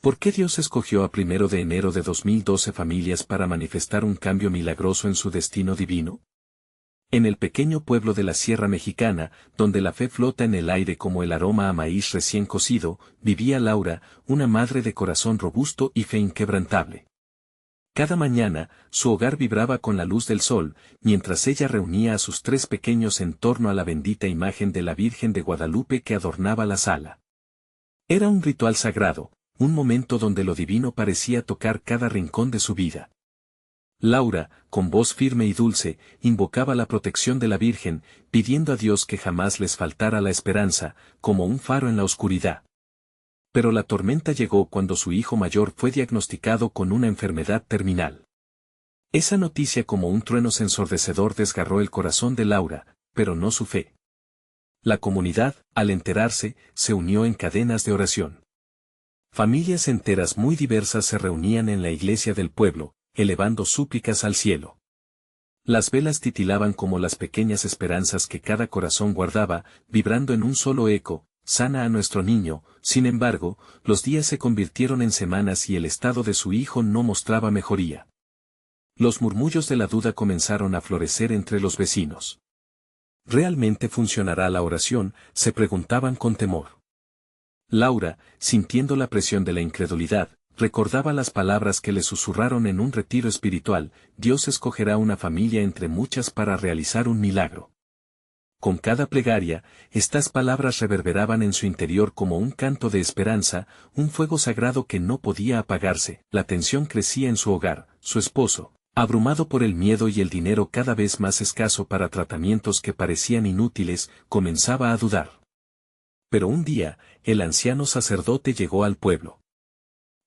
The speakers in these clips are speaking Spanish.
¿Por qué Dios escogió a 1 de enero de 2012 familias para manifestar un cambio milagroso en su destino divino? En el pequeño pueblo de la Sierra Mexicana, donde la fe flota en el aire como el aroma a maíz recién cocido, vivía Laura, una madre de corazón robusto y fe inquebrantable. Cada mañana, su hogar vibraba con la luz del sol, mientras ella reunía a sus 3 pequeños en torno a la bendita imagen de la Virgen de Guadalupe que adornaba la sala. Era un ritual sagrado, un momento donde lo divino parecía tocar cada rincón de su vida. Laura, con voz firme y dulce, invocaba la protección de la Virgen, pidiendo a Dios que jamás les faltara la esperanza, como un faro en la oscuridad. Pero la tormenta llegó cuando su hijo mayor fue diagnosticado con una enfermedad terminal. Esa noticia como un trueno ensordecedor desgarró el corazón de Laura, pero no su fe. La comunidad, al enterarse, se unió en cadenas de oración. Familias enteras muy diversas se reunían en la iglesia del pueblo, elevando súplicas al cielo. Las velas titilaban como las pequeñas esperanzas que cada corazón guardaba, vibrando en un solo eco: sana a nuestro niño. Sin embargo, los días se convirtieron en semanas y el estado de su hijo no mostraba mejoría. Los murmullos de la duda comenzaron a florecer entre los vecinos. ¿Realmente funcionará la oración?, se preguntaban con temor. Laura, sintiendo la presión de la incredulidad, recordaba las palabras que le susurraron en un retiro espiritual: Dios escogerá una familia entre muchas para realizar un milagro. Con cada plegaria, estas palabras reverberaban en su interior como un canto de esperanza, un fuego sagrado que no podía apagarse. La tensión crecía en su hogar. Su esposo, abrumado por el miedo y el dinero cada vez más escaso para tratamientos que parecían inútiles, comenzaba a dudar. Pero un día, el anciano sacerdote llegó al pueblo.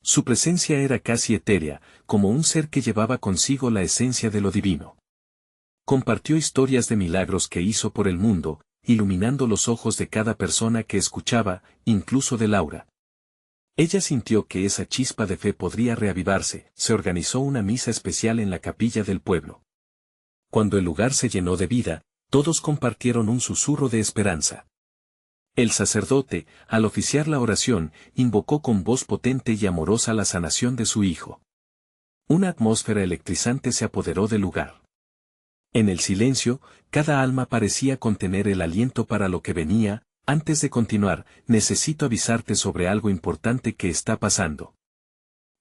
Su presencia era casi etérea, como un ser que llevaba consigo la esencia de lo divino. Compartió historias de milagros que hizo por el mundo, iluminando los ojos de cada persona que escuchaba, incluso de Laura. Ella sintió que esa chispa de fe podría reavivarse. Se organizó una misa especial en la capilla del pueblo. Cuando el lugar se llenó de vida, todos compartieron un susurro de esperanza. El sacerdote, al oficiar la oración, invocó con voz potente y amorosa la sanación de su hijo. Una atmósfera electrizante se apoderó del lugar. En el silencio, cada alma parecía contener el aliento para lo que venía. Antes de continuar, necesito avisarte sobre algo importante que está pasando.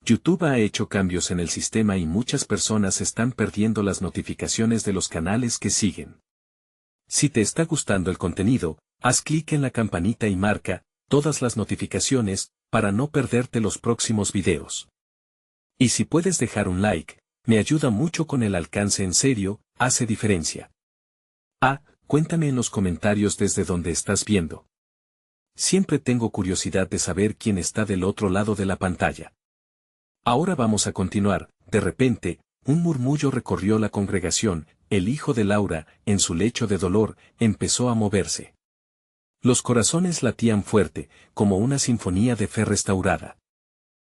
YouTube ha hecho cambios en el sistema y muchas personas están perdiendo las notificaciones de los canales que siguen. Si te está gustando el contenido, haz clic en la campanita y marca todas las notificaciones para no perderte los próximos videos. Y si puedes dejar un like, me ayuda mucho con el alcance. En serio, hace diferencia. Cuéntame en los comentarios desde donde estás viendo. Siempre tengo curiosidad de saber quién está del otro lado de la pantalla. Ahora vamos a continuar. De repente, un murmullo recorrió la congregación. El hijo de Laura, en su lecho de dolor, empezó a moverse. Los corazones latían fuerte, como una sinfonía de fe restaurada.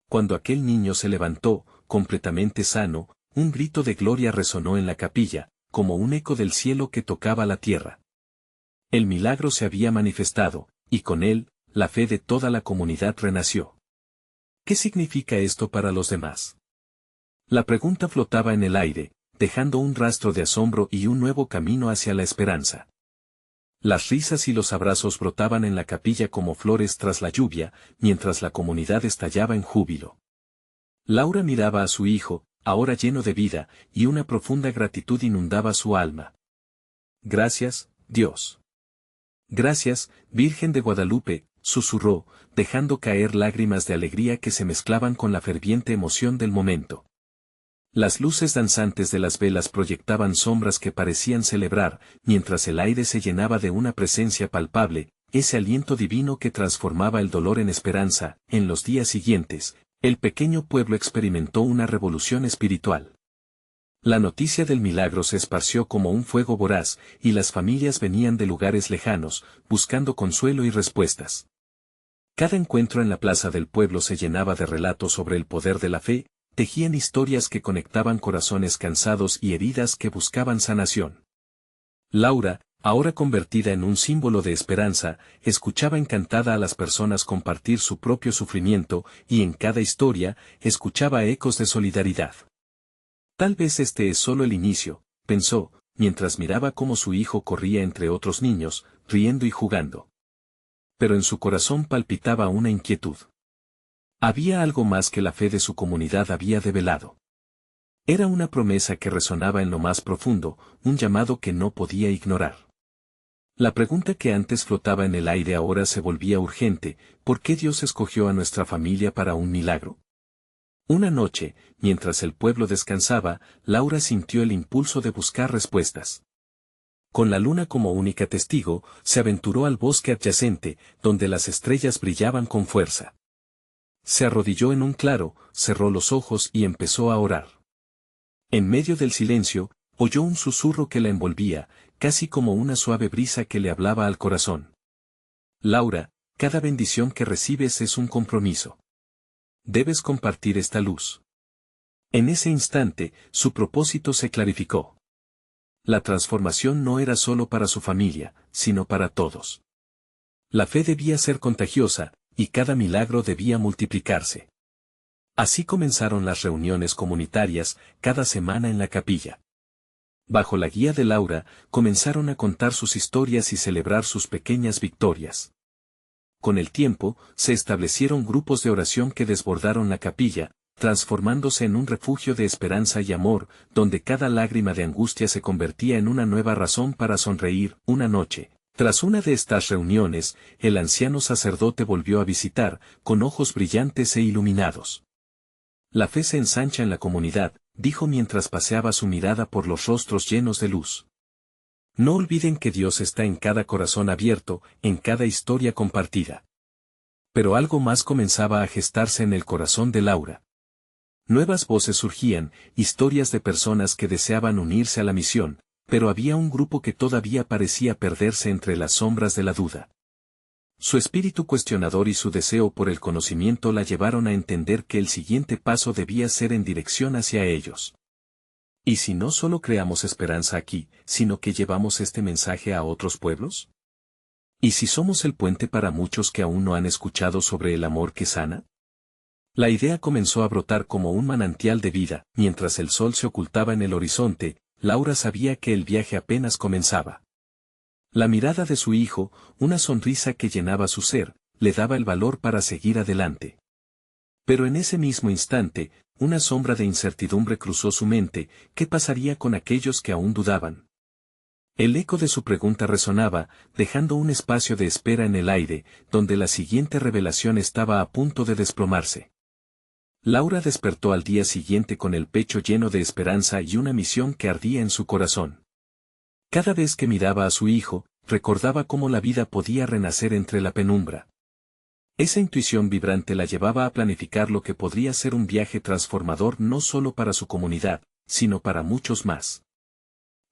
Cuando aquel niño se levantó, completamente sano, un grito de gloria resonó en la capilla, como un eco del cielo que tocaba la tierra. El milagro se había manifestado, y con él, la fe de toda la comunidad renació. ¿Qué significa esto para los demás? La pregunta flotaba en el aire, dejando un rastro de asombro y un nuevo camino hacia la esperanza. Las risas y los abrazos brotaban en la capilla como flores tras la lluvia, mientras la comunidad estallaba en júbilo. Laura miraba a su hijo, ahora lleno de vida, y una profunda gratitud inundaba su alma. Gracias, Dios. Gracias, Virgen de Guadalupe, susurró, dejando caer lágrimas de alegría que se mezclaban con la ferviente emoción del momento. Las luces danzantes de las velas proyectaban sombras que parecían celebrar, mientras el aire se llenaba de una presencia palpable, ese aliento divino que transformaba el dolor en esperanza. En los días siguientes, el pequeño pueblo experimentó una revolución espiritual. La noticia del milagro se esparció como un fuego voraz, y las familias venían de lugares lejanos, buscando consuelo y respuestas. Cada encuentro en la plaza del pueblo se llenaba de relatos sobre el poder de la fe. Tejían historias que conectaban corazones cansados y heridas que buscaban sanación. Laura, ahora convertida en un símbolo de esperanza, escuchaba encantada a las personas compartir su propio sufrimiento, y en cada historia, escuchaba ecos de solidaridad. Tal vez este es solo el inicio, pensó, mientras miraba cómo su hijo corría entre otros niños, riendo y jugando. Pero en su corazón palpitaba una inquietud. Había algo más que la fe de su comunidad había develado. Era una promesa que resonaba en lo más profundo, un llamado que no podía ignorar. La pregunta que antes flotaba en el aire ahora se volvía urgente: ¿por qué Dios escogió a nuestra familia para un milagro? Una noche, mientras el pueblo descansaba, Laura sintió el impulso de buscar respuestas. Con la luna como única testigo, se aventuró al bosque adyacente, donde las estrellas brillaban con fuerza. Se arrodilló en un claro, cerró los ojos y empezó a orar. En medio del silencio, oyó un susurro que la envolvía, casi como una suave brisa que le hablaba al corazón. Laura, cada bendición que recibes es un compromiso. Debes compartir esta luz. En ese instante, su propósito se clarificó. La transformación no era solo para su familia, sino para todos. La fe debía ser contagiosa, y cada milagro debía multiplicarse. Así comenzaron las reuniones comunitarias, cada semana en la capilla. Bajo la guía de Laura, comenzaron a contar sus historias y celebrar sus pequeñas victorias. Con el tiempo, se establecieron grupos de oración que desbordaron la capilla, transformándose en un refugio de esperanza y amor, donde cada lágrima de angustia se convertía en una nueva razón para sonreír. Una noche, tras una de estas reuniones, el anciano sacerdote volvió a visitar, con ojos brillantes e iluminados. La fe se ensancha en la comunidad, dijo mientras paseaba su mirada por los rostros llenos de luz. No olviden que Dios está en cada corazón abierto, en cada historia compartida. Pero algo más comenzaba a gestarse en el corazón de Laura. Nuevas voces surgían, historias de personas que deseaban unirse a la misión, pero había un grupo que todavía parecía perderse entre las sombras de la duda. Su espíritu cuestionador y su deseo por el conocimiento la llevaron a entender que el siguiente paso debía ser en dirección hacia ellos. ¿Y si no solo creamos esperanza aquí, sino que llevamos este mensaje a otros pueblos? ¿Y si somos el puente para muchos que aún no han escuchado sobre el amor que sana? La idea comenzó a brotar como un manantial de vida. Mientras el sol se ocultaba en el horizonte, Laura sabía que el viaje apenas comenzaba. La mirada de su hijo, una sonrisa que llenaba su ser, le daba el valor para seguir adelante. Pero en ese mismo instante, una sombra de incertidumbre cruzó su mente: ¿qué pasaría con aquellos que aún dudaban? El eco de su pregunta resonaba, dejando un espacio de espera en el aire, donde la siguiente revelación estaba a punto de desplomarse. Laura despertó al día siguiente con el pecho lleno de esperanza y una misión que ardía en su corazón. Cada vez que miraba a su hijo, recordaba cómo la vida podía renacer entre la penumbra. Esa intuición vibrante la llevaba a planificar lo que podría ser un viaje transformador no solo para su comunidad, sino para muchos más.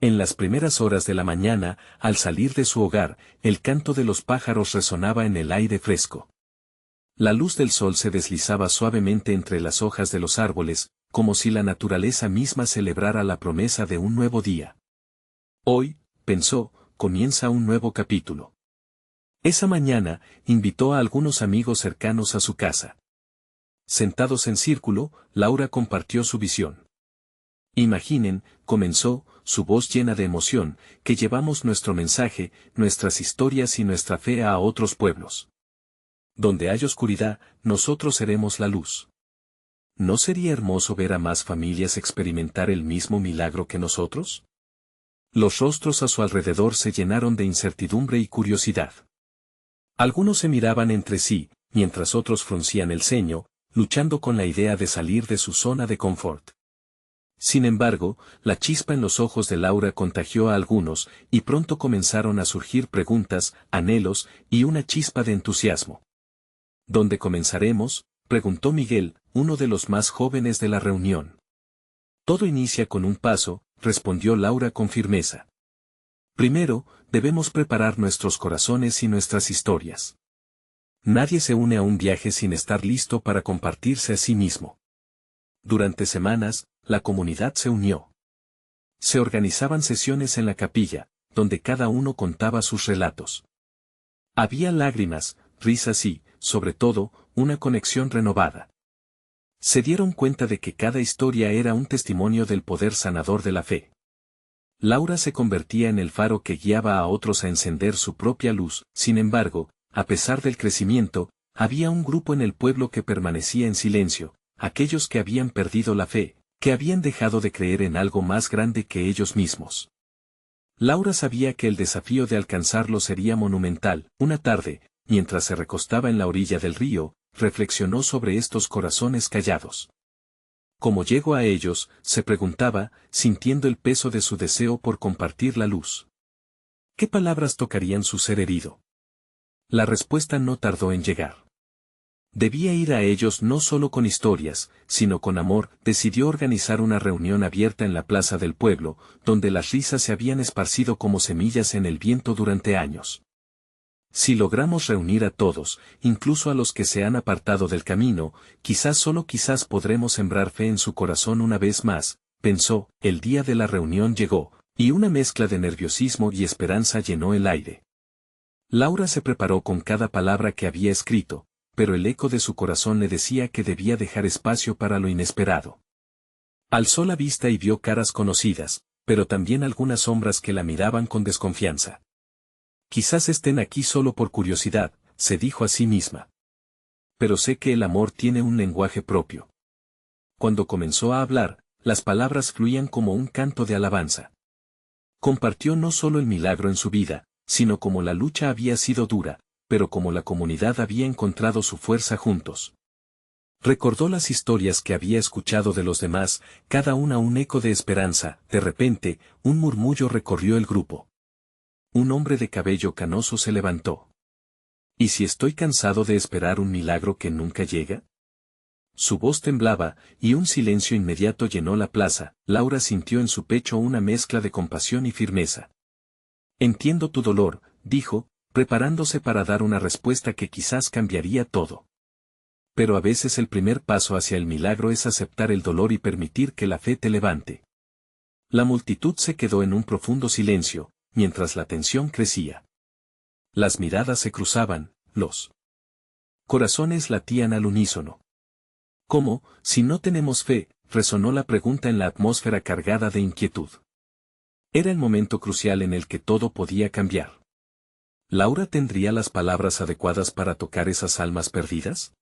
En las primeras horas de la mañana, al salir de su hogar, el canto de los pájaros resonaba en el aire fresco. La luz del sol se deslizaba suavemente entre las hojas de los árboles, como si la naturaleza misma celebrara la promesa de un nuevo día. Hoy, pensó, comienza un nuevo capítulo. Esa mañana, invitó a algunos amigos cercanos a su casa. Sentados en círculo, Laura compartió su visión. Imaginen, comenzó, su voz llena de emoción, que llevamos nuestro mensaje, nuestras historias y nuestra fe a otros pueblos. Donde hay oscuridad, nosotros seremos la luz. ¿No sería hermoso ver a más familias experimentar el mismo milagro que nosotros? Los rostros a su alrededor se llenaron de incertidumbre y curiosidad. Algunos se miraban entre sí, mientras otros fruncían el ceño, luchando con la idea de salir de su zona de confort. Sin embargo, la chispa en los ojos de Laura contagió a algunos, y pronto comenzaron a surgir preguntas, anhelos, y una chispa de entusiasmo. ¿Dónde comenzaremos?, preguntó Miguel, uno de los más jóvenes de la reunión. Todo inicia con un paso, respondió Laura con firmeza. Primero, debemos preparar nuestros corazones y nuestras historias. Nadie se une a un viaje sin estar listo para compartirse a sí mismo. Durante semanas, la comunidad se unió. Se organizaban sesiones en la capilla, donde cada uno contaba sus relatos. Había lágrimas, risas y, sobre todo, una conexión renovada. Se dieron cuenta de que cada historia era un testimonio del poder sanador de la fe. Laura se convertía en el faro que guiaba a otros a encender su propia luz. Sin embargo, a pesar del crecimiento, había un grupo en el pueblo que permanecía en silencio, aquellos que habían perdido la fe, que habían dejado de creer en algo más grande que ellos mismos. Laura sabía que el desafío de alcanzarlo sería monumental. Una tarde, mientras se recostaba en la orilla del río, reflexionó sobre estos corazones callados. ¿Cómo llegó a ellos?, se preguntaba, sintiendo el peso de su deseo por compartir la luz. ¿Qué palabras tocarían su ser herido? La respuesta no tardó en llegar. Debía ir a ellos no solo con historias, sino con amor. Decidió organizar una reunión abierta en la plaza del pueblo, donde las risas se habían esparcido como semillas en el viento durante años. Si logramos reunir a todos, incluso a los que se han apartado del camino, quizás solo quizás podremos sembrar fe en su corazón una vez más, pensó. El día de la reunión llegó, y una mezcla de nerviosismo y esperanza llenó el aire. Laura se preparó con cada palabra que había escrito, pero el eco de su corazón le decía que debía dejar espacio para lo inesperado. Alzó la vista y vio caras conocidas, pero también algunas sombras que la miraban con desconfianza. Quizás estén aquí solo por curiosidad, se dijo a sí misma. Pero sé que el amor tiene un lenguaje propio. Cuando comenzó a hablar, las palabras fluían como un canto de alabanza. Compartió no solo el milagro en su vida, sino como la lucha había sido dura, pero como la comunidad había encontrado su fuerza juntos. Recordó las historias que había escuchado de los demás, cada una un eco de esperanza. De repente, un murmullo recorrió el grupo. Un hombre de cabello canoso se levantó. ¿Y si estoy cansado de esperar un milagro que nunca llega? Su voz temblaba, y un silencio inmediato llenó la plaza. Laura sintió en su pecho una mezcla de compasión y firmeza. Entiendo tu dolor, dijo, preparándose para dar una respuesta que quizás cambiaría todo. Pero a veces el primer paso hacia el milagro es aceptar el dolor y permitir que la fe te levante. La multitud se quedó en un profundo silencio, mientras la tensión crecía. Las miradas se cruzaban, los corazones latían al unísono. ¿Cómo, si no tenemos fe?, resonó la pregunta en la atmósfera cargada de inquietud. Era el momento crucial en el que todo podía cambiar. ¿Laura tendría las palabras adecuadas para tocar esas almas perdidas?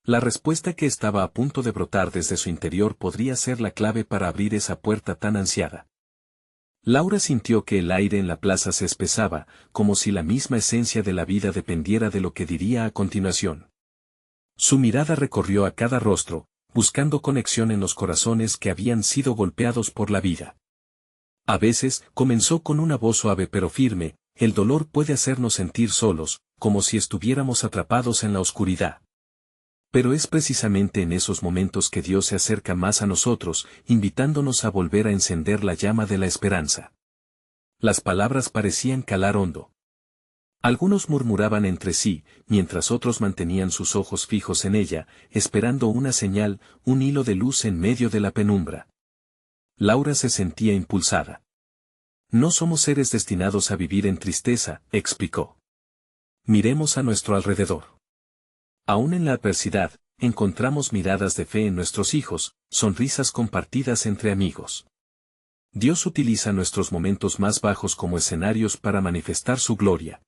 La respuesta que estaba a punto de brotar desde su interior podría ser la clave para abrir esa puerta tan ansiada. Laura sintió que el aire en la plaza se espesaba, como si la misma esencia de la vida dependiera de lo que diría a continuación. Su mirada recorrió a cada rostro, buscando conexión en los corazones que habían sido golpeados por la vida. A veces, comenzó con una voz suave pero firme, el dolor puede hacernos sentir solos, como si estuviéramos atrapados en la oscuridad. Pero es precisamente en esos momentos que Dios se acerca más a nosotros, invitándonos a volver a encender la llama de la esperanza. Las palabras parecían calar hondo. Algunos murmuraban entre sí, mientras otros mantenían sus ojos fijos en ella, esperando una señal, un hilo de luz en medio de la penumbra. Laura se sentía impulsada. No somos seres destinados a vivir en tristeza, explicó. Miremos a nuestro alrededor. Aún en la adversidad, encontramos miradas de fe en nuestros hijos, sonrisas compartidas entre amigos. Dios utiliza nuestros momentos más bajos como escenarios para manifestar su gloria.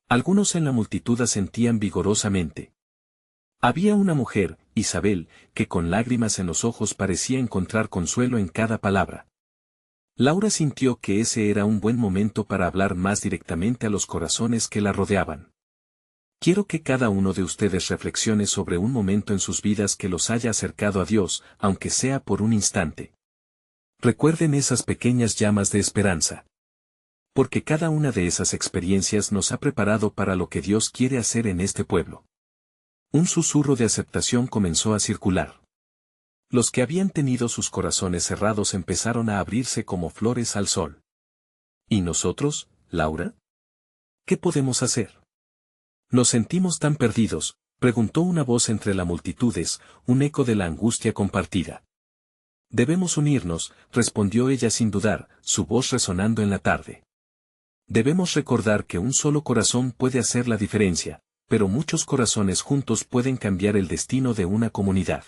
Algunos en la multitud asentían vigorosamente. Había una mujer, Isabel, que con lágrimas en los ojos parecía encontrar consuelo en cada palabra. Laura sintió que ese era un buen momento para hablar más directamente a los corazones que la rodeaban. Quiero que cada uno de ustedes reflexione sobre un momento en sus vidas que los haya acercado a Dios, aunque sea por un instante. Recuerden esas pequeñas llamas de esperanza. Porque cada una de esas experiencias nos ha preparado para lo que Dios quiere hacer en este pueblo. Un susurro de aceptación comenzó a circular. Los que habían tenido sus corazones cerrados empezaron a abrirse como flores al sol. ¿Y nosotros, Laura? ¿Qué podemos hacer? Nos sentimos tan perdidos, preguntó una voz entre las multitudes, un eco de la angustia compartida. Debemos unirnos, respondió ella sin dudar, su voz resonando en la tarde. Debemos recordar que un solo corazón puede hacer la diferencia, pero muchos corazones juntos pueden cambiar el destino de una comunidad.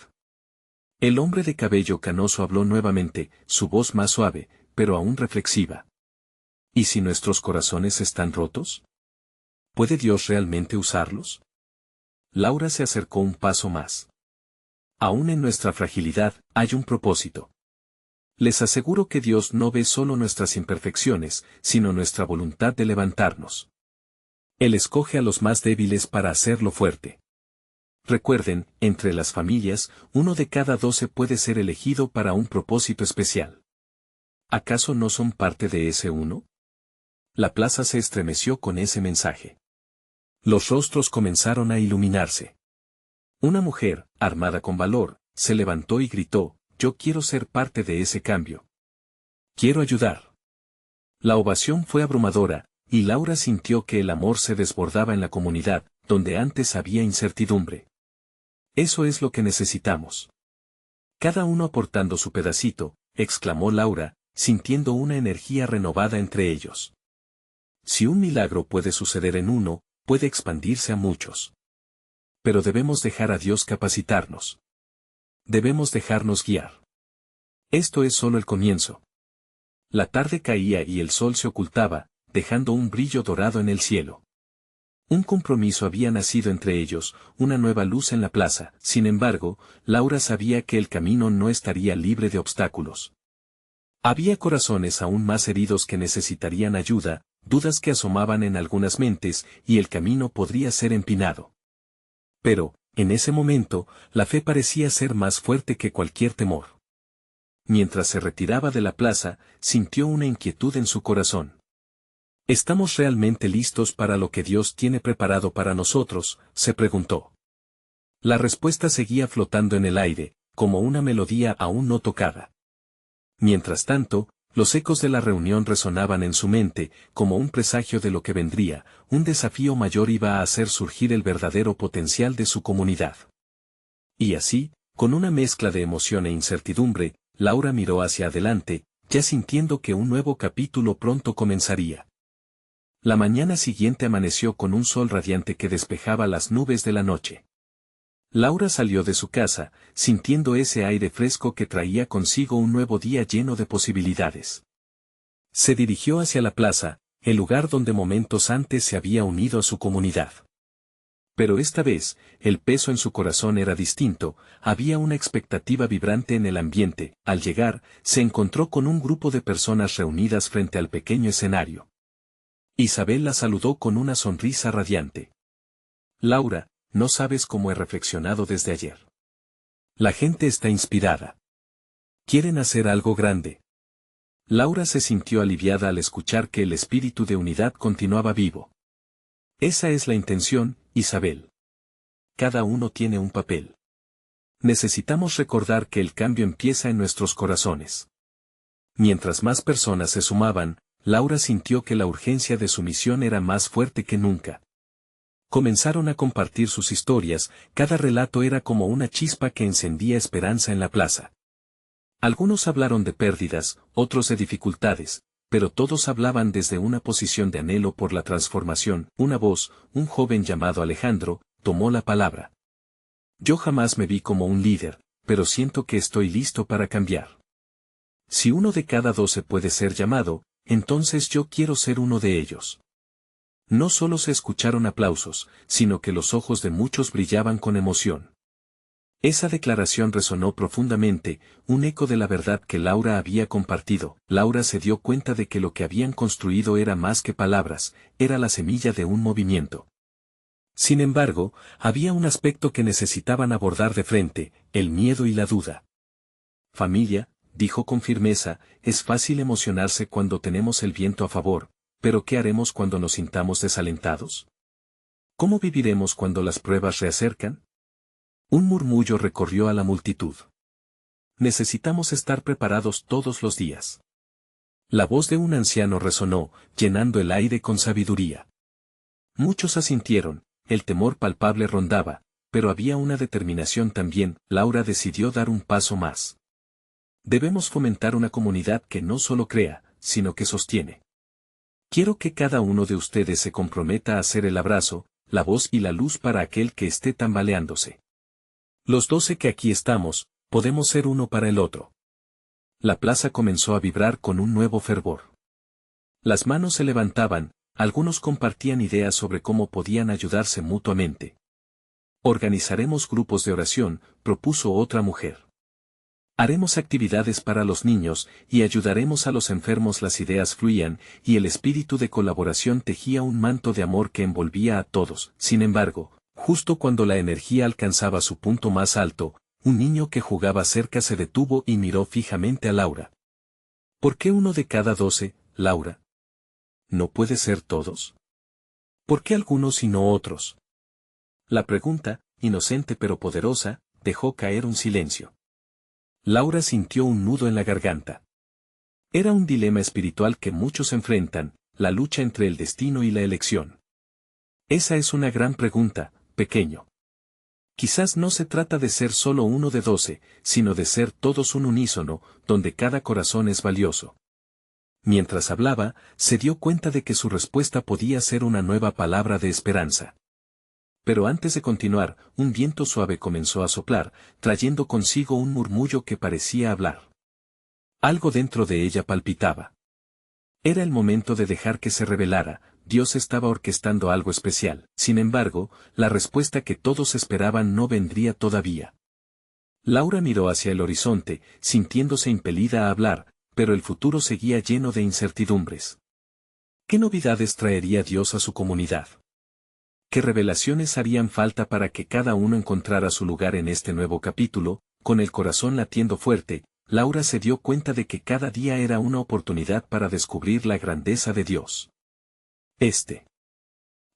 El hombre de cabello canoso habló nuevamente, su voz más suave, pero aún reflexiva. ¿Y si nuestros corazones están rotos? ¿Puede Dios realmente usarlos? Laura se acercó un paso más. Aún en nuestra fragilidad, hay un propósito. Les aseguro que Dios no ve solo nuestras imperfecciones, sino nuestra voluntad de levantarnos. Él escoge a los más débiles para hacerlo fuerte. Recuerden, entre las familias, 1 de cada 12 puede ser elegido para un propósito especial. ¿Acaso no son parte de ese uno? La plaza se estremeció con ese mensaje. Los rostros comenzaron a iluminarse. Una mujer, armada con valor, se levantó y gritó, yo quiero ser parte de ese cambio. Quiero ayudar. La ovación fue abrumadora, y Laura sintió que el amor se desbordaba en la comunidad, donde antes había incertidumbre. Eso es lo que necesitamos. Cada uno aportando su pedacito, exclamó Laura, sintiendo una energía renovada entre ellos. Si un milagro puede suceder en uno, puede expandirse a muchos. Pero debemos dejar a Dios capacitarnos. Debemos dejarnos guiar. Esto es solo el comienzo. La tarde caía y el sol se ocultaba, dejando un brillo dorado en el cielo. Un compromiso había nacido entre ellos, una nueva luz en la plaza. Sin embargo, Laura sabía que el camino no estaría libre de obstáculos. Había corazones aún más heridos que necesitarían ayuda, dudas que asomaban en algunas mentes, y el camino podría ser empinado. Pero, en ese momento, la fe parecía ser más fuerte que cualquier temor. Mientras se retiraba de la plaza, sintió una inquietud en su corazón. ¿Estamos realmente listos para lo que Dios tiene preparado para nosotros?, se preguntó. La respuesta seguía flotando en el aire, como una melodía aún no tocada. Mientras tanto, los ecos de la reunión resonaban en su mente, como un presagio de lo que vendría, un desafío mayor iba a hacer surgir el verdadero potencial de su comunidad. Y así, con una mezcla de emoción e incertidumbre, Laura miró hacia adelante, ya sintiendo que un nuevo capítulo pronto comenzaría. La mañana siguiente amaneció con un sol radiante que despejaba las nubes de la noche. Laura salió de su casa, sintiendo ese aire fresco que traía consigo un nuevo día lleno de posibilidades. Se dirigió hacia la plaza, el lugar donde momentos antes se había unido a su comunidad. Pero esta vez, el peso en su corazón era distinto, había una expectativa vibrante en el ambiente. Al llegar, se encontró con un grupo de personas reunidas frente al pequeño escenario. Isabel la saludó con una sonrisa radiante. Laura, no sabes cómo he reflexionado desde ayer. La gente está inspirada. Quieren hacer algo grande. Laura se sintió aliviada al escuchar que el espíritu de unidad continuaba vivo. Esa es la intención, Isabel. Cada uno tiene un papel. Necesitamos recordar que el cambio empieza en nuestros corazones. Mientras más personas se sumaban, Laura sintió que la urgencia de su misión era más fuerte que nunca. Comenzaron a compartir sus historias, cada relato era como una chispa que encendía esperanza en la plaza. Algunos hablaron de pérdidas, otros de dificultades, pero todos hablaban desde una posición de anhelo por la transformación. Una voz, un joven llamado Alejandro, tomó la palabra. Yo jamás me vi como un líder, pero siento que estoy listo para cambiar. Si 1 de cada 12 puede ser llamado, entonces yo quiero ser uno de ellos. No solo se escucharon aplausos, sino que los ojos de muchos brillaban con emoción. Esa declaración resonó profundamente, un eco de la verdad que Laura había compartido. Laura se dio cuenta de que lo que habían construido era más que palabras, era la semilla de un movimiento. Sin embargo, había un aspecto que necesitaban abordar de frente, el miedo y la duda. Familia, dijo con firmeza, es fácil emocionarse cuando tenemos el viento a favor. ¿Pero qué haremos cuando nos sintamos desalentados? ¿Cómo viviremos cuando las pruebas reacercan? Un murmullo recorrió a la multitud. Necesitamos estar preparados todos los días. La voz de un anciano resonó, llenando el aire con sabiduría. Muchos asintieron, el temor palpable rondaba, pero había una determinación también. Laura decidió dar un paso más. Debemos fomentar una comunidad que no solo crea, sino que sostiene. Quiero que cada uno de ustedes se comprometa a hacer el abrazo, la voz y la luz para aquel que esté tambaleándose. Los 12 que aquí estamos, podemos ser uno para el otro. La plaza comenzó a vibrar con un nuevo fervor. Las manos se levantaban, algunos compartían ideas sobre cómo podían ayudarse mutuamente. Organizaremos grupos de oración, propuso otra mujer. Haremos actividades para los niños, y ayudaremos a los enfermos. Las ideas fluían, y el espíritu de colaboración tejía un manto de amor que envolvía a todos. Sin embargo, justo cuando la energía alcanzaba su punto más alto, un niño que jugaba cerca se detuvo y miró fijamente a Laura. ¿Por qué uno de cada 12, Laura? ¿No puede ser todos? ¿Por qué algunos y no otros? La pregunta, inocente pero poderosa, dejó caer un silencio. Laura sintió un nudo en la garganta. Era un dilema espiritual que muchos enfrentan, la lucha entre el destino y la elección. Esa es una gran pregunta, pequeño. Quizás no se trata de ser solo uno de 12, sino de ser todos un unísono, donde cada corazón es valioso. Mientras hablaba, se dio cuenta de que su respuesta podía ser una nueva palabra de esperanza. Pero antes de continuar, un viento suave comenzó a soplar, trayendo consigo un murmullo que parecía hablar. Algo dentro de ella palpitaba. Era el momento de dejar que se revelara, Dios estaba orquestando algo especial. Sin embargo, la respuesta que todos esperaban no vendría todavía. Laura miró hacia el horizonte, sintiéndose impelida a hablar, pero el futuro seguía lleno de incertidumbres. ¿Qué novedades traería Dios a su comunidad? ¿Qué revelaciones harían falta para que cada uno encontrara su lugar en este nuevo capítulo? Con el corazón latiendo fuerte, Laura se dio cuenta de que cada día era una oportunidad para descubrir la grandeza de Dios. Este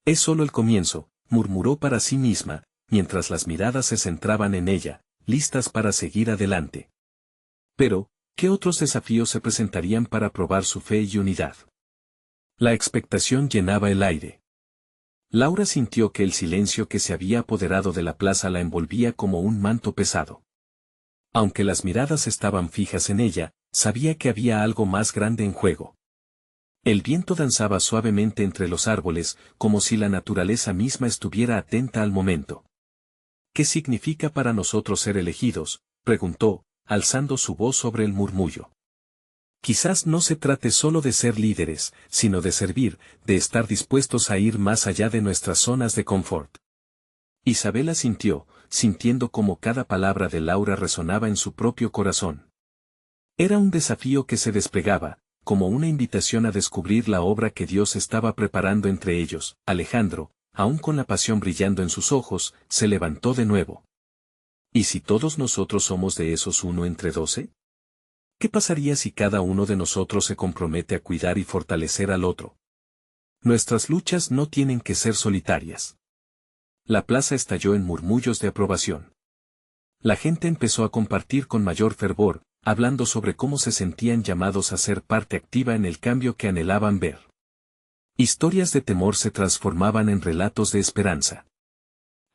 es solo el comienzo, murmuró para sí misma, mientras las miradas se centraban en ella, listas para seguir adelante. Pero, ¿qué otros desafíos se presentarían para probar su fe y unidad? La expectación llenaba el aire. Laura sintió que el silencio que se había apoderado de la plaza la envolvía como un manto pesado. Aunque las miradas estaban fijas en ella, sabía que había algo más grande en juego. El viento danzaba suavemente entre los árboles, como si la naturaleza misma estuviera atenta al momento. ¿Qué significa para nosotros ser elegidos?, preguntó, alzando su voz sobre el murmullo. Quizás no se trate solo de ser líderes, sino de servir, de estar dispuestos a ir más allá de nuestras zonas de confort. Isabela sintió, sintiendo como cada palabra de Laura resonaba en su propio corazón. Era un desafío que se desplegaba, como una invitación a descubrir la obra que Dios estaba preparando entre ellos. Alejandro, aún con la pasión brillando en sus ojos, se levantó de nuevo. ¿Y si todos nosotros somos de esos 1 entre 12? ¿Qué pasaría si cada uno de nosotros se compromete a cuidar y fortalecer al otro? Nuestras luchas no tienen que ser solitarias. La plaza estalló en murmullos de aprobación. La gente empezó a compartir con mayor fervor, hablando sobre cómo se sentían llamados a ser parte activa en el cambio que anhelaban ver. Historias de temor se transformaban en relatos de esperanza.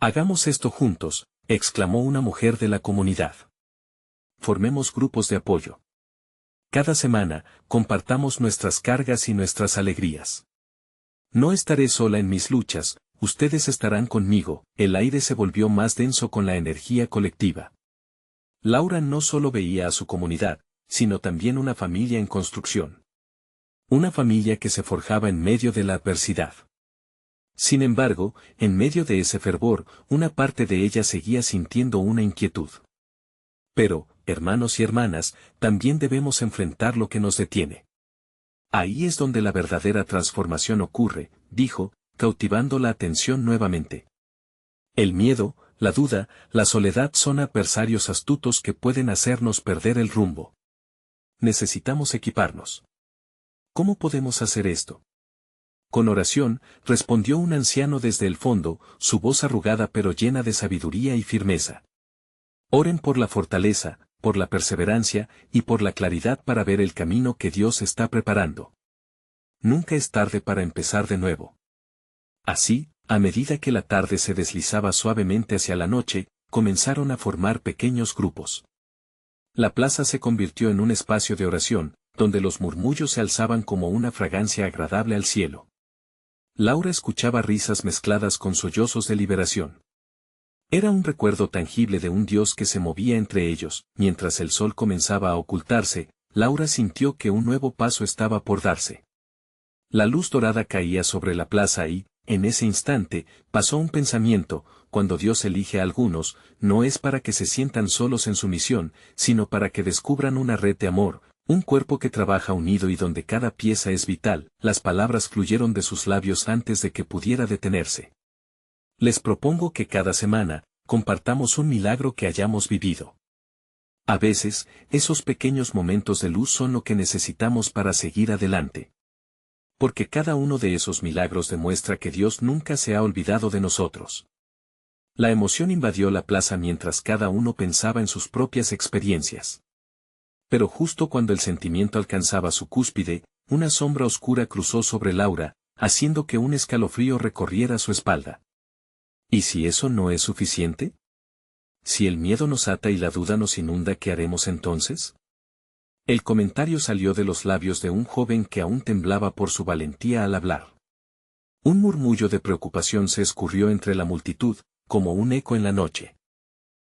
Hagamos esto juntos, exclamó una mujer de la comunidad. Formemos grupos de apoyo. Cada semana, compartamos nuestras cargas y nuestras alegrías. No estaré sola en mis luchas, ustedes estarán conmigo. El aire se volvió más denso con la energía colectiva. Laura no solo veía a su comunidad, sino también una familia en construcción. Una familia que se forjaba en medio de la adversidad. Sin embargo, en medio de ese fervor, una parte de ella seguía sintiendo una inquietud. Pero, hermanos y hermanas, también debemos enfrentar lo que nos detiene. Ahí es donde la verdadera transformación ocurre, dijo, cautivando la atención nuevamente. El miedo, la duda, la soledad son adversarios astutos que pueden hacernos perder el rumbo. Necesitamos equiparnos. ¿Cómo podemos hacer esto? Con oración, respondió un anciano desde el fondo, su voz arrugada pero llena de sabiduría y firmeza. Oren por la fortaleza, por la perseverancia, y por la claridad para ver el camino que Dios está preparando. Nunca es tarde para empezar de nuevo. Así, a medida que la tarde se deslizaba suavemente hacia la noche, comenzaron a formar pequeños grupos. La plaza se convirtió en un espacio de oración, donde los murmullos se alzaban como una fragancia agradable al cielo. Laura escuchaba risas mezcladas con sollozos de liberación. Era un recuerdo tangible de un Dios que se movía entre ellos. Mientras el sol comenzaba a ocultarse, Laura sintió que un nuevo paso estaba por darse. La luz dorada caía sobre la plaza y, en ese instante, pasó un pensamiento: cuando Dios elige a algunos, no es para que se sientan solos en su misión, sino para que descubran una red de amor, un cuerpo que trabaja unido y donde cada pieza es vital. Las palabras fluyeron de sus labios antes de que pudiera detenerse. Les propongo que cada semana, compartamos un milagro que hayamos vivido. A veces, esos pequeños momentos de luz son lo que necesitamos para seguir adelante. Porque cada uno de esos milagros demuestra que Dios nunca se ha olvidado de nosotros. La emoción invadió la plaza mientras cada uno pensaba en sus propias experiencias. Pero justo cuando el sentimiento alcanzaba su cúspide, una sombra oscura cruzó sobre Laura, haciendo que un escalofrío recorriera su espalda. ¿Y si eso no es suficiente? Si el miedo nos ata y la duda nos inunda, ¿qué haremos entonces? El comentario salió de los labios de un joven que aún temblaba por su valentía al hablar. Un murmullo de preocupación se escurrió entre la multitud, como un eco en la noche.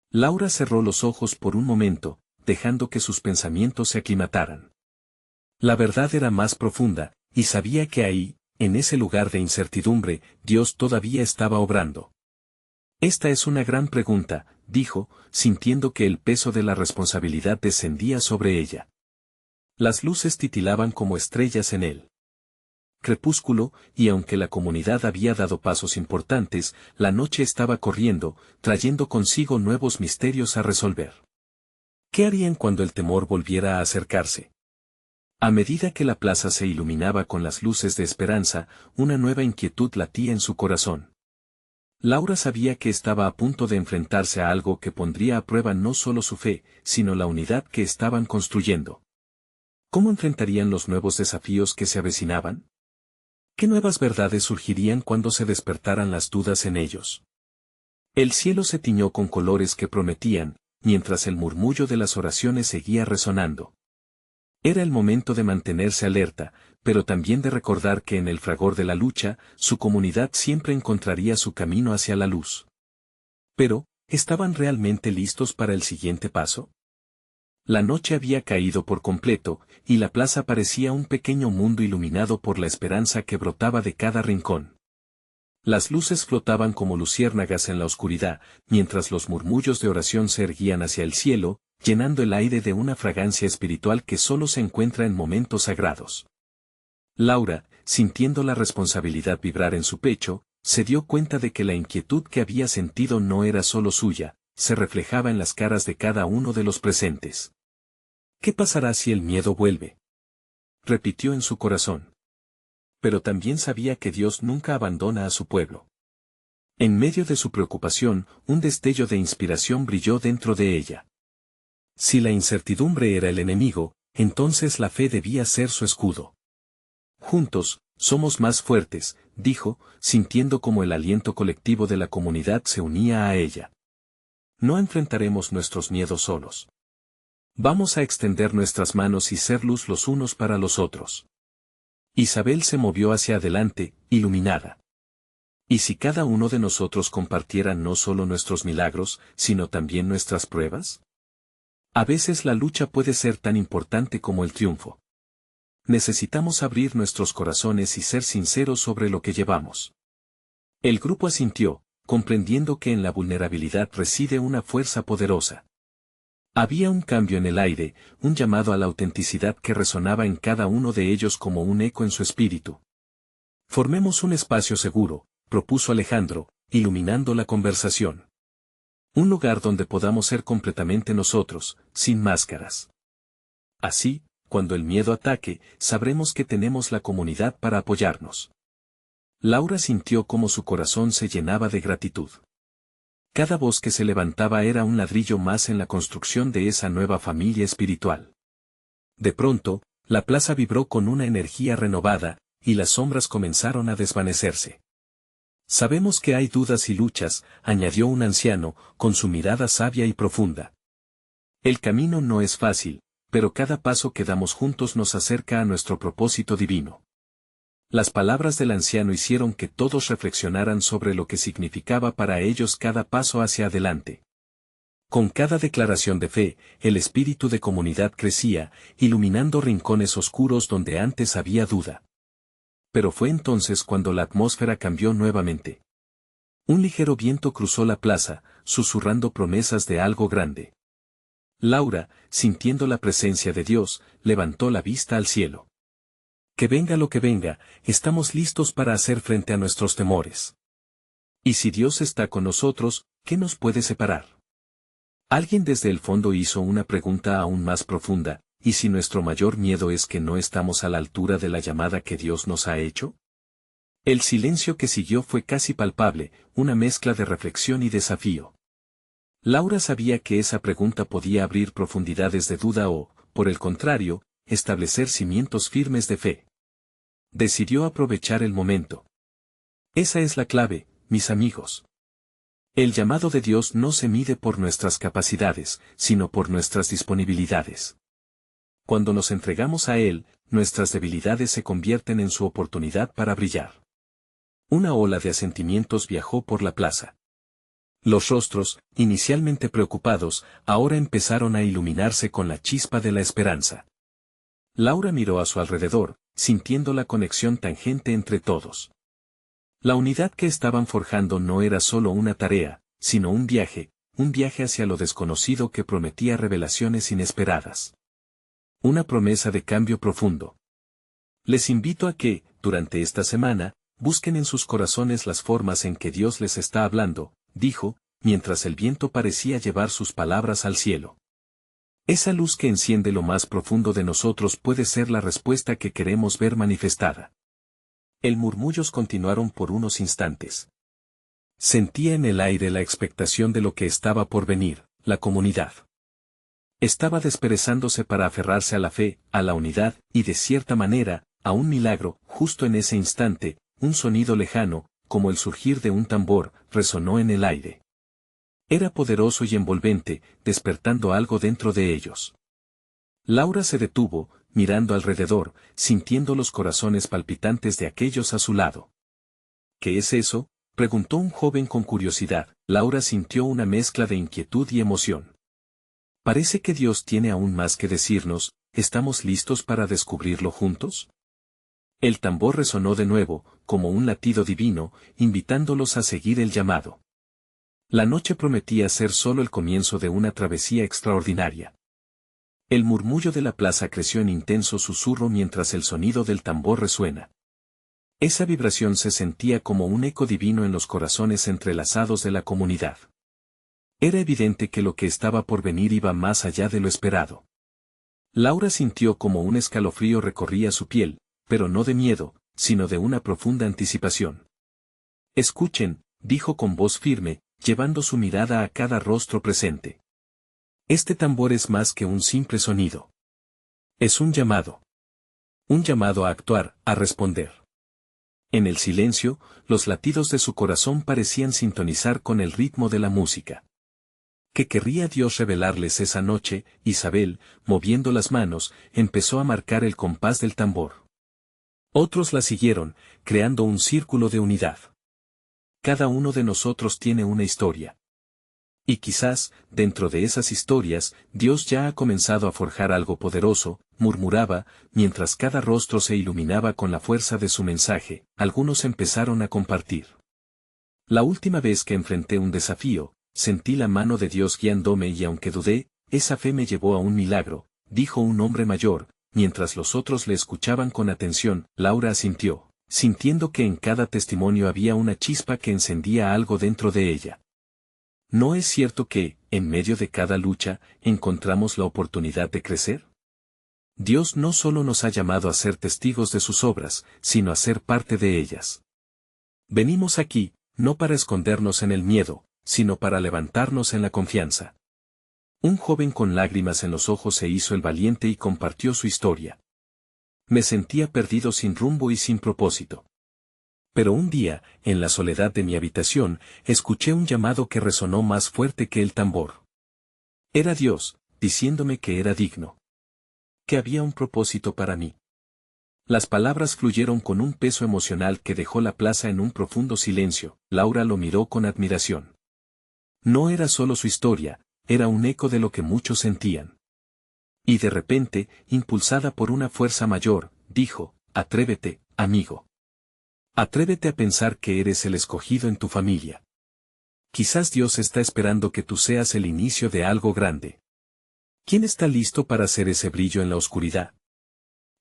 Laura cerró los ojos por un momento, dejando que sus pensamientos se aclimataran. La verdad era más profunda, y sabía que ahí, en ese lugar de incertidumbre, Dios todavía estaba obrando. Esta es una gran pregunta, dijo, sintiendo que el peso de la responsabilidad descendía sobre ella. Las luces titilaban como estrellas en el crepúsculo, y aunque la comunidad había dado pasos importantes, la noche estaba corriendo, trayendo consigo nuevos misterios a resolver. ¿Qué harían cuando el temor volviera a acercarse? A medida que la plaza se iluminaba con las luces de esperanza, una nueva inquietud latía en su corazón. Laura sabía que estaba a punto de enfrentarse a algo que pondría a prueba no solo su fe, sino la unidad que estaban construyendo. ¿Cómo enfrentarían los nuevos desafíos que se avecinaban? ¿Qué nuevas verdades surgirían cuando se despertaran las dudas en ellos? El cielo se tiñó con colores que prometían, mientras el murmullo de las oraciones seguía resonando. Era el momento de mantenerse alerta, pero también de recordar que en el fragor de la lucha, su comunidad siempre encontraría su camino hacia la luz. Pero, ¿estaban realmente listos para el siguiente paso? La noche había caído por completo, y la plaza parecía un pequeño mundo iluminado por la esperanza que brotaba de cada rincón. Las luces flotaban como luciérnagas en la oscuridad, mientras los murmullos de oración se erguían hacia el cielo, llenando el aire de una fragancia espiritual que solo se encuentra en momentos sagrados. Laura, sintiendo la responsabilidad vibrar en su pecho, se dio cuenta de que la inquietud que había sentido no era solo suya, se reflejaba en las caras de cada uno de los presentes. ¿Qué pasará si el miedo vuelve?, repitió en su corazón. Pero también sabía que Dios nunca abandona a su pueblo. En medio de su preocupación, un destello de inspiración brilló dentro de ella. Si la incertidumbre era el enemigo, entonces la fe debía ser su escudo. Juntos, somos más fuertes, dijo, sintiendo como el aliento colectivo de la comunidad se unía a ella. No enfrentaremos nuestros miedos solos. Vamos a extender nuestras manos y ser luz los unos para los otros. Isabel se movió hacia adelante, iluminada. ¿Y si cada uno de nosotros compartiera no solo nuestros milagros, sino también nuestras pruebas? A veces la lucha puede ser tan importante como el triunfo. Necesitamos abrir nuestros corazones y ser sinceros sobre lo que llevamos. El grupo asintió, comprendiendo que en la vulnerabilidad reside una fuerza poderosa. Había un cambio en el aire, un llamado a la autenticidad que resonaba en cada uno de ellos como un eco en su espíritu. Formemos un espacio seguro, propuso Alejandro, iluminando la conversación. Un lugar donde podamos ser completamente nosotros, sin máscaras. Así, cuando el miedo ataque, sabremos que tenemos la comunidad para apoyarnos. Laura sintió cómo su corazón se llenaba de gratitud. Cada voz que se levantaba era un ladrillo más en la construcción de esa nueva familia espiritual. De pronto, la plaza vibró con una energía renovada, y las sombras comenzaron a desvanecerse. Sabemos que hay dudas y luchas, añadió un anciano, con su mirada sabia y profunda. El camino no es fácil, pero cada paso que damos juntos nos acerca a nuestro propósito divino. Las palabras del anciano hicieron que todos reflexionaran sobre lo que significaba para ellos cada paso hacia adelante. Con cada declaración de fe, el espíritu de comunidad crecía, iluminando rincones oscuros donde antes había duda. Pero fue entonces cuando la atmósfera cambió nuevamente. Un ligero viento cruzó la plaza, susurrando promesas de algo grande. Laura, sintiendo la presencia de Dios, levantó la vista al cielo. Que venga lo que venga, estamos listos para hacer frente a nuestros temores. Y si Dios está con nosotros, ¿qué nos puede separar? Alguien desde el fondo hizo una pregunta aún más profunda, ¿y si nuestro mayor miedo es que no estamos a la altura de la llamada que Dios nos ha hecho? El silencio que siguió fue casi palpable, una mezcla de reflexión y desafío. Laura sabía que esa pregunta podía abrir profundidades de duda o, por el contrario, establecer cimientos firmes de fe. Decidió aprovechar el momento. Esa es la clave, mis amigos. El llamado de Dios no se mide por nuestras capacidades, sino por nuestras disponibilidades. Cuando nos entregamos a Él, nuestras debilidades se convierten en su oportunidad para brillar. Una ola de asentimientos viajó por la plaza. Los rostros, inicialmente preocupados, ahora empezaron a iluminarse con la chispa de la esperanza. Laura miró a su alrededor, sintiendo la conexión tangente entre todos. La unidad que estaban forjando no era solo una tarea, sino un viaje hacia lo desconocido que prometía revelaciones inesperadas. Una promesa de cambio profundo. Les invito a que, durante esta semana, busquen en sus corazones las formas en que Dios les está hablando, dijo, mientras el viento parecía llevar sus palabras al cielo. Esa luz que enciende lo más profundo de nosotros puede ser la respuesta que queremos ver manifestada. El murmullos continuaron por unos instantes. Sentía en el aire la expectación de lo que estaba por venir, la comunidad. Estaba desperezándose para aferrarse a la fe, a la unidad, y de cierta manera, a un milagro. Justo en ese instante, un sonido lejano, como el surgir de un tambor, resonó en el aire. Era poderoso y envolvente, despertando algo dentro de ellos. Laura se detuvo, mirando alrededor, sintiendo los corazones palpitantes de aquellos a su lado. ¿Qué es eso?, preguntó un joven con curiosidad. Laura sintió una mezcla de inquietud y emoción. Parece que Dios tiene aún más que decirnos. ¿Estamos listos para descubrirlo juntos? El tambor resonó de nuevo, como un latido divino, invitándolos a seguir el llamado. La noche prometía ser solo el comienzo de una travesía extraordinaria. El murmullo de la plaza creció en intenso susurro mientras el sonido del tambor resuena. Esa vibración se sentía como un eco divino en los corazones entrelazados de la comunidad. Era evidente que lo que estaba por venir iba más allá de lo esperado. Laura sintió como un escalofrío recorría su piel, pero no de miedo, sino de una profunda anticipación. Escuchen, dijo con voz firme, llevando su mirada a cada rostro presente. Este tambor es más que un simple sonido. Es un llamado. Un llamado a actuar, a responder. En el silencio, los latidos de su corazón parecían sintonizar con el ritmo de la música. ¿Qué querría Dios revelarles esa noche? Isabel, moviendo las manos, empezó a marcar el compás del tambor. Otros la siguieron, creando un círculo de unidad. Cada uno de nosotros tiene una historia. Y quizás, dentro de esas historias, Dios ya ha comenzado a forjar algo poderoso, murmuraba, mientras cada rostro se iluminaba con la fuerza de su mensaje. Algunos empezaron a compartir. La última vez que enfrenté un desafío, sentí la mano de Dios guiándome y aunque dudé, esa fe me llevó a un milagro, dijo un hombre mayor, mientras los otros le escuchaban con atención. Laura asintió, sintiendo que en cada testimonio había una chispa que encendía algo dentro de ella. ¿No es cierto que, en medio de cada lucha, encontramos la oportunidad de crecer? Dios no solo nos ha llamado a ser testigos de sus obras, sino a ser parte de ellas. Venimos aquí, no para escondernos en el miedo, sino para levantarnos en la confianza. Un joven con lágrimas en los ojos se hizo el valiente y compartió su historia. Me sentía perdido sin rumbo y sin propósito. Pero un día, en la soledad de mi habitación, escuché un llamado que resonó más fuerte que el tambor. Era Dios, diciéndome que era digno. que había un propósito para mí. Las palabras fluyeron con un peso emocional que dejó la plaza en un profundo silencio. Laura lo miró con admiración. No era solo su historia, era un eco de lo que muchos sentían. Y de repente, impulsada por una fuerza mayor, dijo: atrévete, amigo. Atrévete a pensar que eres el escogido en tu familia. Quizás Dios está esperando que tú seas el inicio de algo grande. ¿Quién está listo para hacer ese brillo en la oscuridad?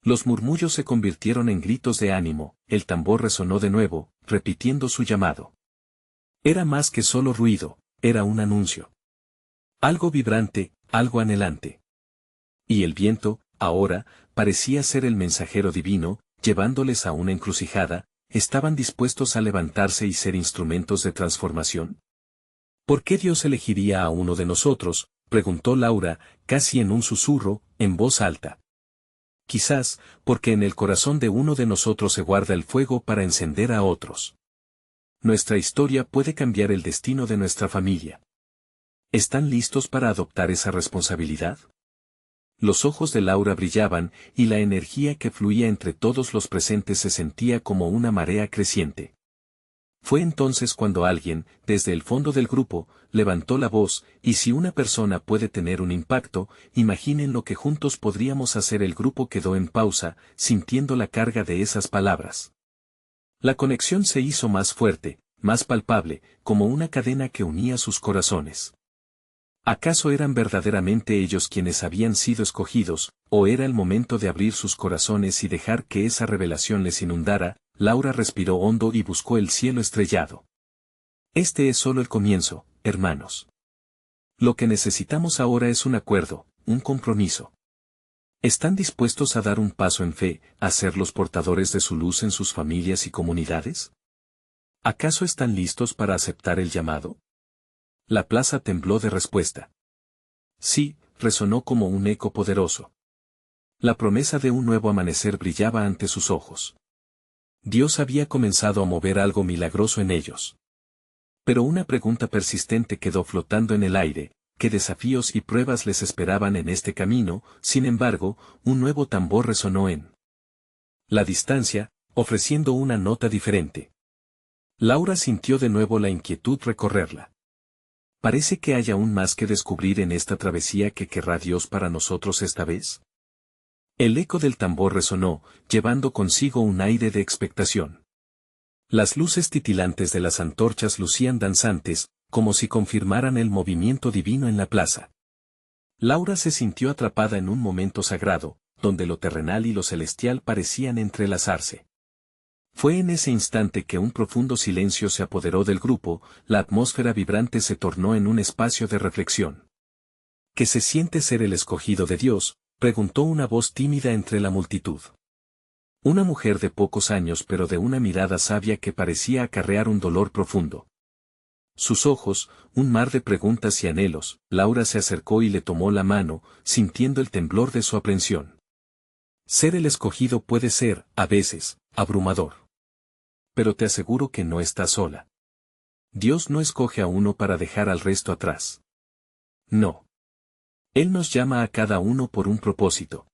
Los murmullos se convirtieron en gritos de ánimo, el tambor resonó de nuevo, repitiendo su llamado. Era más que solo ruido, era un anuncio. Algo vibrante, algo anhelante. Y el viento, ahora, parecía ser el mensajero divino, llevándoles a una encrucijada. ¿Estaban dispuestos a levantarse y ser instrumentos de transformación? ¿Por qué Dios elegiría a uno de nosotros?, preguntó Laura, casi en un susurro, en voz alta. Quizás, porque en el corazón de uno de nosotros se guarda el fuego para encender a otros. Nuestra historia puede cambiar el destino de nuestra familia. ¿Están listos para adoptar esa responsabilidad? Los ojos de Laura brillaban, y la energía que fluía entre todos los presentes se sentía como una marea creciente. Fue entonces cuando alguien, desde el fondo del grupo, levantó la voz: y si una persona puede tener un impacto, imaginen lo que juntos podríamos hacer. El grupo quedó en pausa, sintiendo la carga de esas palabras. La conexión se hizo más fuerte, más palpable, como una cadena que unía sus corazones. ¿Acaso eran verdaderamente ellos quienes habían sido escogidos, o era el momento de abrir sus corazones y dejar que esa revelación les inundara? Laura respiró hondo y buscó el cielo estrellado. Este es solo el comienzo, hermanos. Lo que necesitamos ahora es un acuerdo, un compromiso. ¿Están dispuestos a dar un paso en fe, a ser los portadores de su luz en sus familias y comunidades? ¿Acaso están listos para aceptar el llamado? La plaza tembló de respuesta. Sí, resonó como un eco poderoso. La promesa de un nuevo amanecer brillaba ante sus ojos. Dios había comenzado a mover algo milagroso en ellos. Pero una pregunta persistente quedó flotando en el aire: ¿qué desafíos y pruebas les esperaban en este camino? Sin embargo, un nuevo tambor resonó en la distancia, ofreciendo una nota diferente. Laura sintió de nuevo la inquietud recorrerla. Parece que hay aún más que descubrir en esta travesía. ¿Que querrá Dios para nosotros esta vez? El eco del tambor resonó, llevando consigo un aire de expectación. Las luces titilantes de las antorchas lucían danzantes, como si confirmaran el movimiento divino en la plaza. Laura se sintió atrapada en un momento sagrado, donde lo terrenal y lo celestial parecían entrelazarse. Fue en ese instante que un profundo silencio se apoderó del grupo, la atmósfera vibrante se tornó en un espacio de reflexión. ¿Qué se siente ser el escogido de Dios?, preguntó una voz tímida entre la multitud. Una mujer de pocos años pero de una mirada sabia que parecía acarrear un dolor profundo. Sus ojos, un mar de preguntas y anhelos. Laura se acercó y le tomó la mano, sintiendo el temblor de su aprensión. Ser el escogido puede ser, a veces, abrumador. Pero te aseguro que no estás sola. Dios no escoge a uno para dejar al resto atrás. No. Él nos llama a cada uno por un propósito.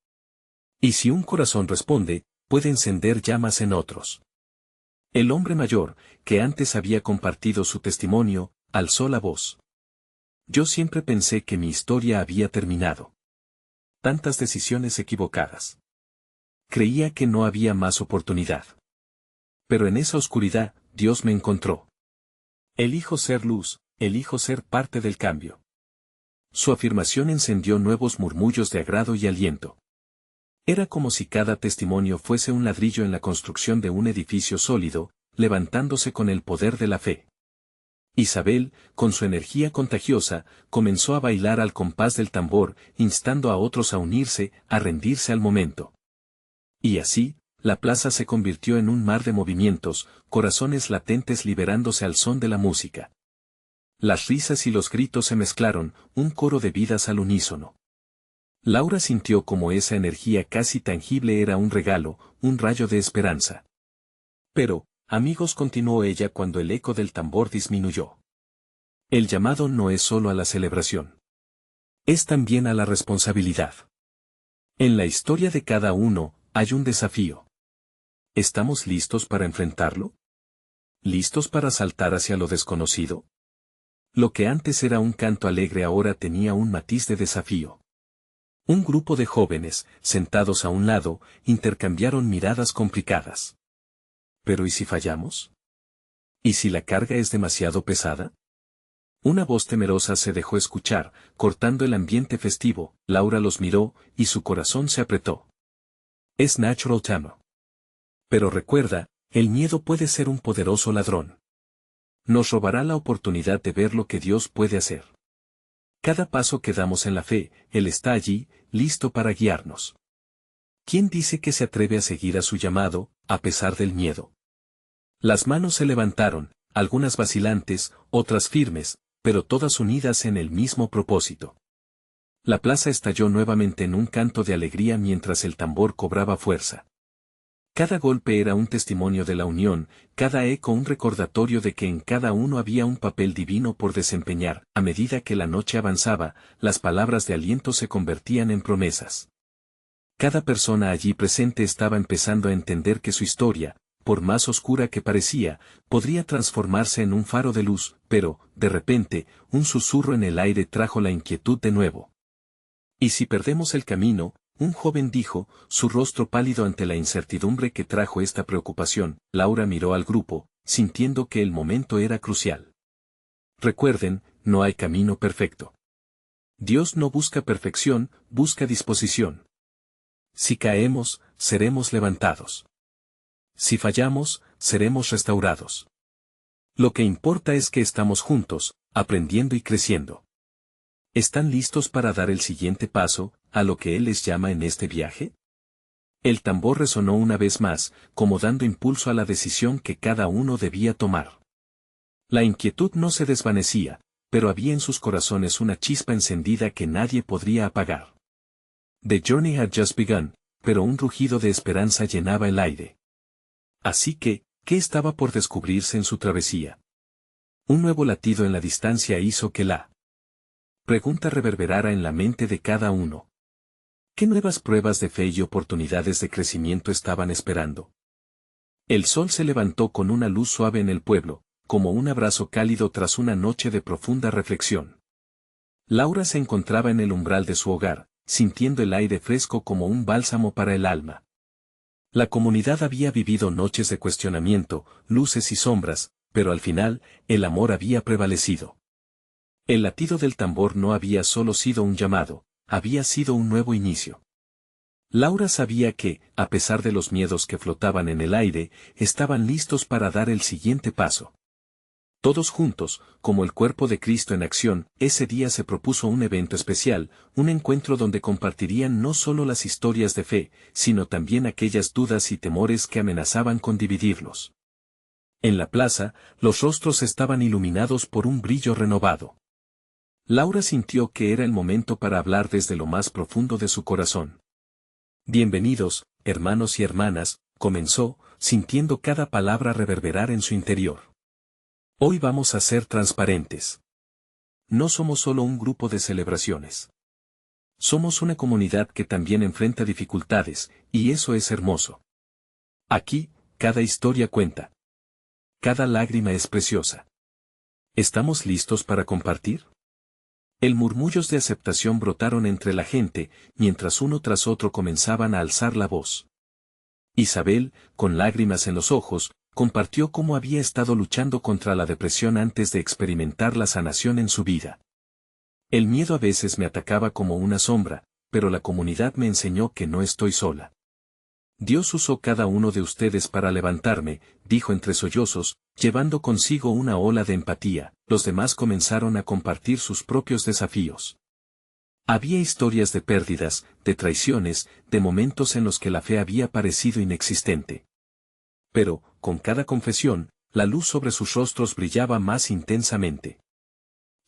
Y si un corazón responde, puede encender llamas en otros. El hombre mayor, que antes había compartido su testimonio, alzó la voz. Yo siempre pensé que mi historia había terminado. Tantas decisiones equivocadas. Creía que no había más oportunidad. Pero en esa oscuridad, Dios me encontró. Elijo ser luz, elijo ser parte del cambio. Su afirmación encendió nuevos murmullos de agrado y aliento. Era como si cada testimonio fuese un ladrillo en la construcción de un edificio sólido, levantándose con el poder de la fe. Isabel, con su energía contagiosa, comenzó a bailar al compás del tambor, instando a otros a unirse, a rendirse al momento. Y así, la plaza se convirtió en un mar de movimientos, corazones latentes liberándose al son de la música. Las risas y los gritos se mezclaron, un coro de vidas al unísono. Laura sintió como esa energía casi tangible era un regalo, un rayo de esperanza. Pero, amigos, continuó ella cuando el eco del tambor disminuyó. El llamado no es solo a la celebración. Es también a la responsabilidad. En la historia de cada uno, hay un desafío. ¿Estamos listos para enfrentarlo? ¿Listos para saltar hacia lo desconocido? Lo que antes era un canto alegre ahora tenía un matiz de desafío. Un grupo de jóvenes, sentados a un lado, intercambiaron miradas complicadas. ¿Pero y si fallamos? ¿Y si la carga es demasiado pesada? Una voz temerosa se dejó escuchar, cortando el ambiente festivo. Laura los miró, y su corazón se apretó. Es Natural Tamo. Pero recuerda, el miedo puede ser un poderoso ladrón. Nos robará la oportunidad de ver lo que Dios puede hacer. Cada paso que damos en la fe, Él está allí, listo para guiarnos. ¿Quién dice que se atreve a seguir a su llamado, a pesar del miedo? Las manos se levantaron, algunas vacilantes, otras firmes, pero todas unidas en el mismo propósito. La plaza estalló nuevamente en un canto de alegría mientras el tambor cobraba fuerza. Cada golpe era un testimonio de la unión, cada eco un recordatorio de que en cada uno había un papel divino por desempeñar. A medida que la noche avanzaba, las palabras de aliento se convertían en promesas. Cada persona allí presente estaba empezando a entender que su historia, por más oscura que parecía, podría transformarse en un faro de luz, pero, de repente, un susurro en el aire trajo la inquietud de nuevo. ¿Y si perdemos el camino? Un joven dijo, su rostro pálido ante la incertidumbre que trajo esta preocupación. Laura miró al grupo, sintiendo que el momento era crucial. Recuerden, no hay camino perfecto. Dios no busca perfección, busca disposición. Si caemos, seremos levantados. Si fallamos, seremos restaurados. Lo que importa es que estamos juntos, aprendiendo y creciendo. ¿Están listos para dar el siguiente paso, a lo que Él les llama en este viaje? El tambor resonó una vez más, como dando impulso a la decisión que cada uno debía tomar. La inquietud no se desvanecía, pero había en sus corazones una chispa encendida que nadie podría apagar. The journey had just begun, pero un rugido de esperanza llenaba el aire. Así que, ¿qué estaba por descubrirse en su travesía? Un nuevo latido en la distancia hizo que la pregunta reverberara en la mente de cada uno. ¿Qué nuevas pruebas de fe y oportunidades de crecimiento estaban esperando? El sol se levantó con una luz suave en el pueblo, como un abrazo cálido tras una noche de profunda reflexión. Laura se encontraba en el umbral de su hogar, sintiendo el aire fresco como un bálsamo para el alma. La comunidad había vivido noches de cuestionamiento, luces y sombras, pero al final, el amor había prevalecido. El latido del tambor no había solo sido un llamado, había sido un nuevo inicio. Laura sabía que, a pesar de los miedos que flotaban en el aire, estaban listos para dar el siguiente paso. Todos juntos, como el cuerpo de Cristo en acción, ese día se propuso un evento especial, un encuentro donde compartirían no solo las historias de fe, sino también aquellas dudas y temores que amenazaban con dividirlos. En la plaza, los rostros estaban iluminados por un brillo renovado. Laura sintió que era el momento para hablar desde lo más profundo de su corazón. Bienvenidos, hermanos y hermanas, comenzó, sintiendo cada palabra reverberar en su interior. Hoy vamos a ser transparentes. No somos solo un grupo de celebraciones. Somos una comunidad que también enfrenta dificultades, y eso es hermoso. Aquí, cada historia cuenta. Cada lágrima es preciosa. ¿Estamos listos para compartir? Murmullos de aceptación brotaron entre la gente, mientras uno tras otro comenzaban a alzar la voz. Isabel, con lágrimas en los ojos, compartió cómo había estado luchando contra la depresión antes de experimentar la sanación en su vida. El miedo a veces me atacaba como una sombra, pero la comunidad me enseñó que no estoy sola. Dios usó cada uno de ustedes para levantarme, dijo entre sollozos, llevando consigo una ola de empatía. Los demás comenzaron a compartir sus propios desafíos. Había historias de pérdidas, de traiciones, de momentos en los que la fe había parecido inexistente. Pero, con cada confesión, la luz sobre sus rostros brillaba más intensamente.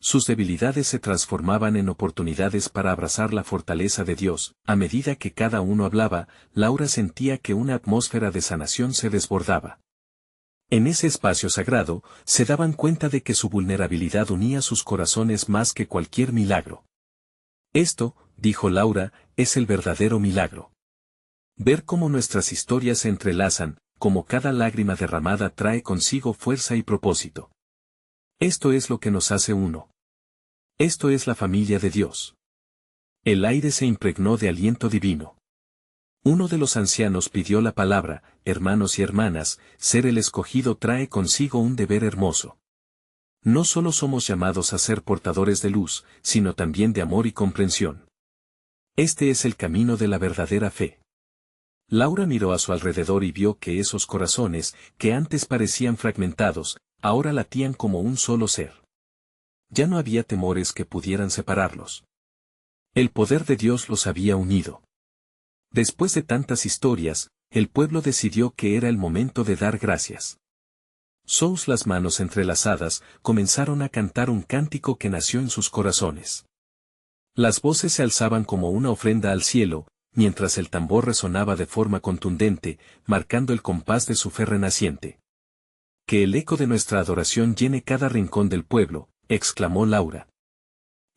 Sus debilidades se transformaban en oportunidades para abrazar la fortaleza de Dios. A medida que cada uno hablaba, Laura sentía que una atmósfera de sanación se desbordaba. En ese espacio sagrado, se daban cuenta de que su vulnerabilidad unía sus corazones más que cualquier milagro. Esto, dijo Laura, es el verdadero milagro. Ver cómo nuestras historias se entrelazan, cómo cada lágrima derramada trae consigo fuerza y propósito. Esto es lo que nos hace uno. Esto es la familia de Dios. El aire se impregnó de aliento divino. Uno de los ancianos pidió la palabra: hermanos y hermanas, ser el escogido trae consigo un deber hermoso. No solo somos llamados a ser portadores de luz, sino también de amor y comprensión. Este es el camino de la verdadera fe. Laura miró a su alrededor y vio que esos corazones, que antes parecían fragmentados, ahora latían como un solo ser. Ya no había temores que pudieran separarlos. El poder de Dios los había unido. Después de tantas historias, el pueblo decidió que era el momento de dar gracias. Sous, las manos entrelazadas, comenzaron a cantar un cántico que nació en sus corazones. Las voces se alzaban como una ofrenda al cielo, mientras el tambor resonaba de forma contundente, marcando el compás de su fe renaciente. Que el eco de nuestra adoración llene cada rincón del pueblo, exclamó Laura.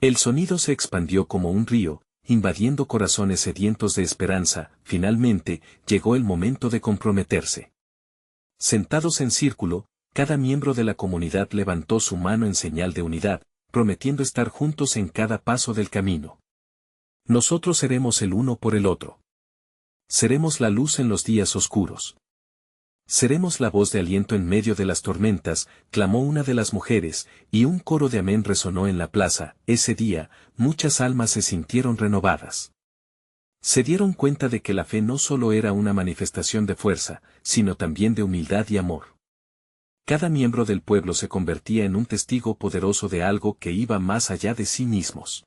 El sonido se expandió como un río, invadiendo corazones sedientos de esperanza. Finalmente, llegó el momento de comprometerse. Sentados en círculo, cada miembro de la comunidad levantó su mano en señal de unidad, prometiendo estar juntos en cada paso del camino. Nosotros seremos el uno por el otro. Seremos la luz en los días oscuros. Seremos la voz de aliento en medio de las tormentas, clamó una de las mujeres, y un coro de amén resonó en la plaza. Ese día, muchas almas se sintieron renovadas. Se dieron cuenta de que la fe no solo era una manifestación de fuerza, sino también de humildad y amor. Cada miembro del pueblo se convertía en un testigo poderoso de algo que iba más allá de sí mismos.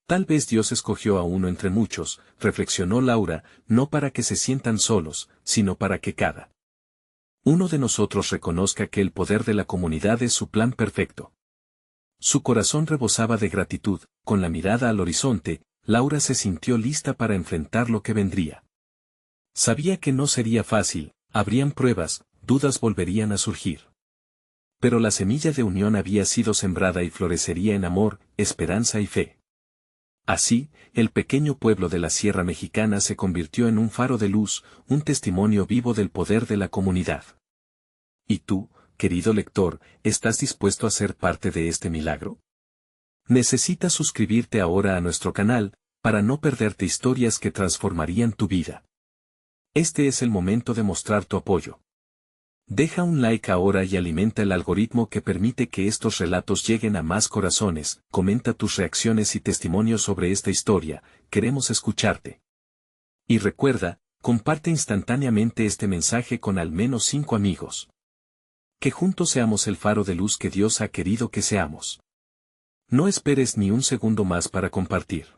Tal vez Dios escogió a uno entre muchos, reflexionó Laura, no para que se sientan solos, sino para que cada uno de nosotros reconozca que el poder de la comunidad es su plan perfecto. Su corazón rebosaba de gratitud. Con la mirada al horizonte, Laura se sintió lista para enfrentar lo que vendría. Sabía que no sería fácil, habrían pruebas, dudas volverían a surgir. Pero la semilla de unión había sido sembrada y florecería en amor, esperanza y fe. Así, el pequeño pueblo de la Sierra Mexicana se convirtió en un faro de luz, un testimonio vivo del poder de la comunidad. ¿Y tú, querido lector, estás dispuesto a ser parte de este milagro? Necesitas suscribirte ahora a nuestro canal, para no perderte historias que transformarían tu vida. Este es el momento de mostrar tu apoyo. Deja un like ahora y alimenta el algoritmo que permite que estos relatos lleguen a más corazones. Comenta tus reacciones y testimonios sobre esta historia, queremos escucharte. Y recuerda, comparte instantáneamente este mensaje con al menos 5 amigos. Que juntos seamos el faro de luz que Dios ha querido que seamos. No esperes ni un segundo más para compartir.